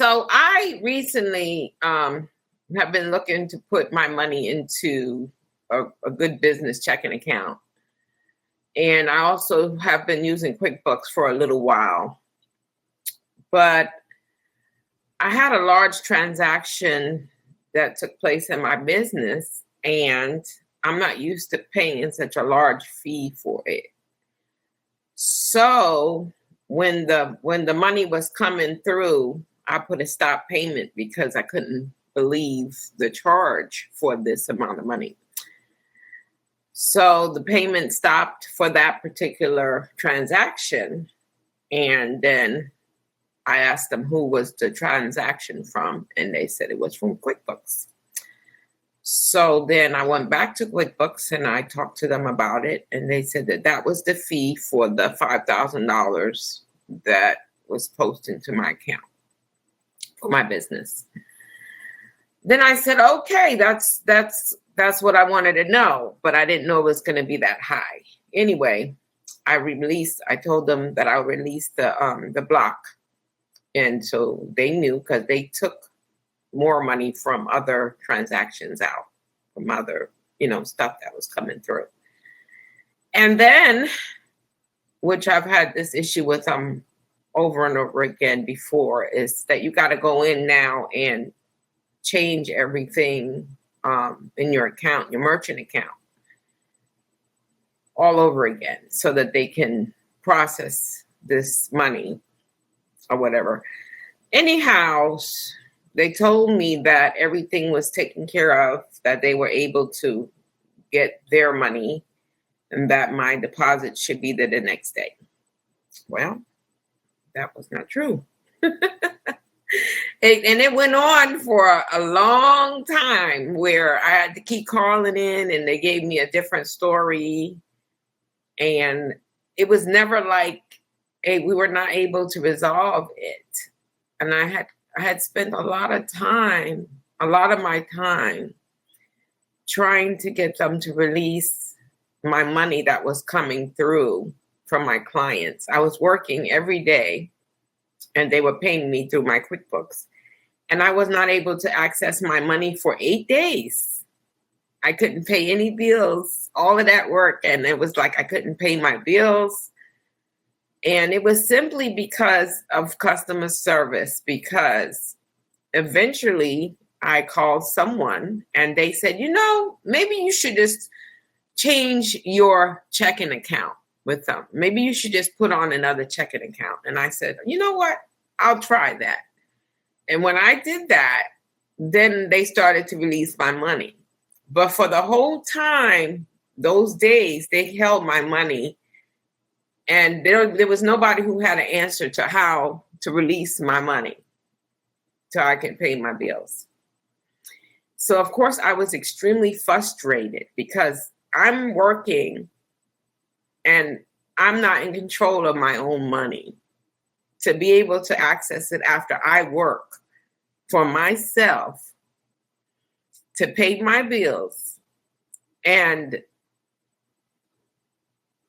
So I recently have been looking to put my money into a good business checking account. And I also have been using QuickBooks for a little while. But I had a large transaction that took place in my business, and I'm not used to paying such a large fee for it. So when the money was coming through, I put a stop payment because I couldn't believe the charge for this amount of money. So the payment stopped for that particular transaction. And then I asked them who was the transaction from, and they said it was from QuickBooks. So then I went back to QuickBooks and I talked to them about it, and they said that that was the fee for the $5,000 that was posted into my account for my business. Then I said, okay, that's what I wanted to know, but I didn't know it was going to be that high. Anyway, I told them that I would release the block. And so they knew, because they took more money from other transactions out, from other, stuff that was coming through. And then, which I've had this issue with over and over again before, is that you got to go in now and change everything in your account, your merchant account, all over again, so that they can process this money or whatever. Anyhow, they told me that everything was taken care of, that they were able to get their money, and that my deposit should be there the next day. Well, that was not true. And it went on for a long time, where I had to keep calling in, and they gave me a different story. And it was never like, hey, we were not able to resolve it. And I had spent a lot of my time trying to get them to release my money that was coming through from my clients. I was working every day, and they were paying me through my QuickBooks. And I was not able to access my money for 8 days. I couldn't pay any bills, all of that work. And it was like I couldn't pay my bills. And it was simply because of customer service, because eventually I called someone and they said, maybe you should just change your checking account with them. Maybe you should just put on another checking account. And I said, you know what? I'll try that. And when I did that, then they started to release my money. But for the whole time, those days, they held my money. And there was nobody who had an answer to how to release my money so I can pay my bills. So, of course, I was extremely frustrated, because I'm working and I'm not in control of my own money. To be able to access it after I work for myself to pay my bills, and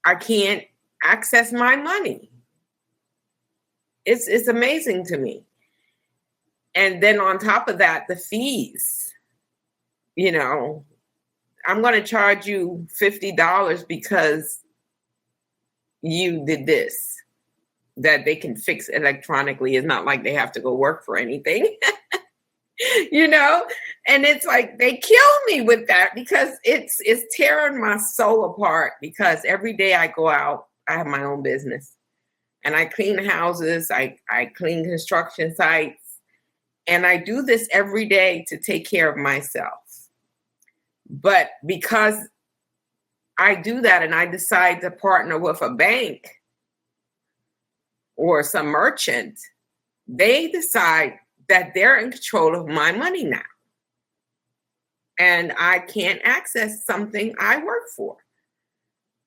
I can't access my money. It's amazing to me. And then on top of that, the fees, I'm going to charge you $50 because you did this, that they can fix electronically. It's not like they have to go work for anything, and it's like they kill me with that, because it's tearing my soul apart, because every day I go out, I have my own business, and I clean houses, I clean construction sites, and I do this every day to take care of myself. But because I do that and I decide to partner with a bank or some merchant, they decide that they're in control of my money now. And I can't access something I work for.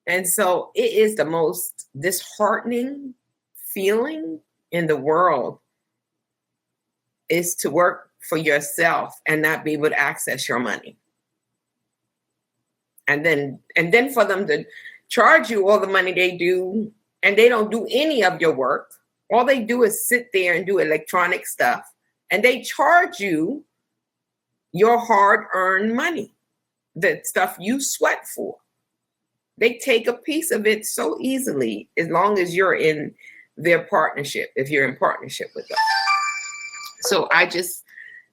And so it is the most disheartening feeling in the world, is to work for yourself and not be able to access your money. And then for them to charge you all the money they do, and they don't do any of your work. All they do is sit there and do electronic stuff And they charge you your hard-earned money, the stuff you sweat for. They take a piece of it so easily as long as you're in their partnership, if you're in partnership with them. So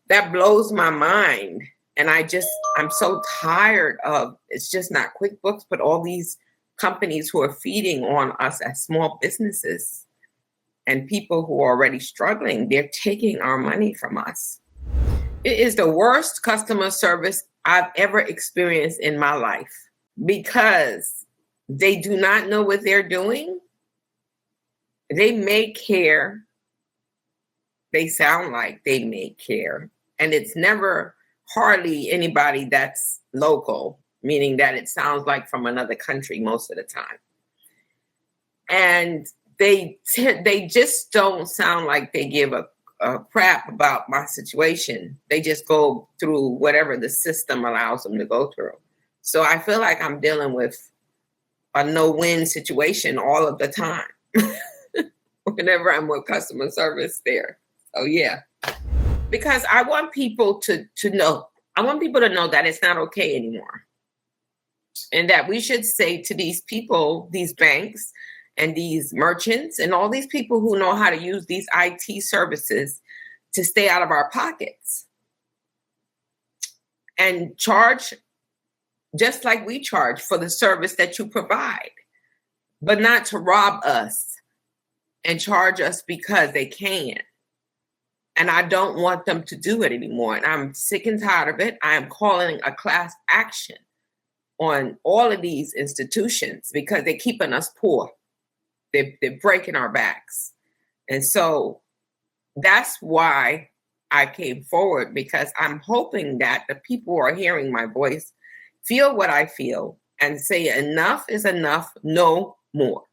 that blows my mind. And I'm so tired of, it's just not QuickBooks, but all these companies who are feeding on us as small businesses and people who are already struggling. They're taking our money from us. It is the worst customer service I've ever experienced in my life because they do not know what they're doing. They may care. They sound like they may care. And it's never hardly anybody that's local, meaning that it sounds like from another country most of the time. And they just don't sound like they give a crap about my situation. They just go through whatever the system allows them to go through. So I feel like I'm dealing with a no-win situation all of the time whenever I'm with customer service there. So yeah, because I want people to know. I want people to know that it's not okay anymore. And that we should say to these people, these banks and these merchants and all these people who know how to use these IT services to stay out of our pockets and charge just like we charge for the service that you provide, but not to rob us and charge us because they can. And I don't want them to do it anymore. And I'm sick and tired of it. I am calling a class action on all of these institutions because they're keeping us poor. They're breaking our backs. And so that's why I came forward, because I'm hoping that the people who are hearing my voice feel what I feel and say enough is enough, no more.